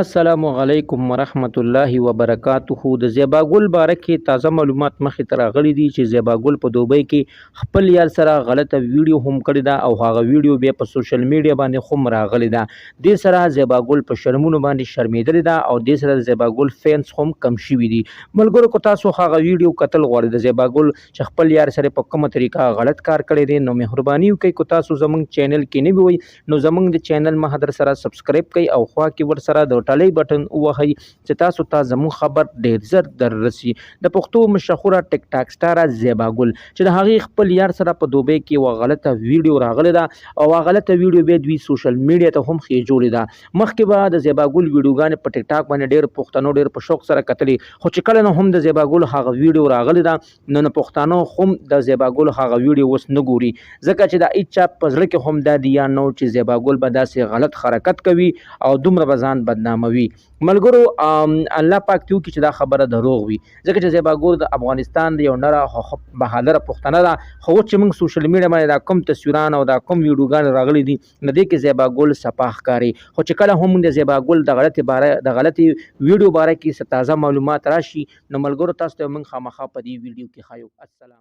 السلام علیکم ورحمت الله وبرکاته. د زیبا ګل باره کې تازه معلومات مخې ته راغلي دي چې زیبا ګل په دوبۍ کې خپل یار سره غلطه ویډیو هم کړې ده او هغه ویډیو بیا په سوشل میډیا باندې هم راغلی ده. دې سره زیبا ګل په شرمونو باندې شرمېدلې ده او دې سره د زیبا ګل فینس هم کم شوي دي. ملګرو که تاسو هغه ویډیو کتل غواړئ د زیبا ګل چې خپل یار سره په کومه طریقه غلط کار کړی دی نو مهرباني وکړئ که تاسو زموږ چینل کې نه وئ نو زموږ د چینل مخه در سره سبسکرایب کړئ او خوا کې ورسره د ټالۍ بټن وهئ چې تاسو ته زموږ خبر ډېر زر در رسي. د پښتو مشهوره ټیک ټاک سټاره زیبا ګل چې د هغې خپل یار سره په دوبۍ کې یوه غلطه ویډیو راغلې ده او هغه غلطه ویډیو بیا دوی سوشل میډیا ته هم خېجولې ده. مخکې به د زیبا ګل ویډیوګانې په ټیک ټاک باندې ډېر پښتنو ډېر په شوق سره کتلې، خو چې کله نه هم د زیبا ګل هغه ویډیو راغلې ده نو پښتانه هم د زیبا ګل هغه ویډیو اوس نه ګوري، ځکه چې د هېچا په زړه کې هم دا دیا نه و چې زیبا ګل به داسې غلط حرکت کوي او دومره به ځان بدناموي. ملګرو الله پاک دې وکړي چې دا خبره دروغ وي، ځکه چې زیبا ګل د افغانستان د یو نره بهادره پښتنه ده. خو اوس چې موږ سوشل میډیا باندې دا کوم تصویران او دا کوم ویډیوګانې راغلي دي نو دې کې زیبا ګل صفا ښکاري. خو چې کله هم د زیبا ګل د غلطې ویډیو باره کې څه تازه معلومات راشي نو ملګرو تاسو ته موږ خامخا په دې ویډیو کې ښیو. السلام.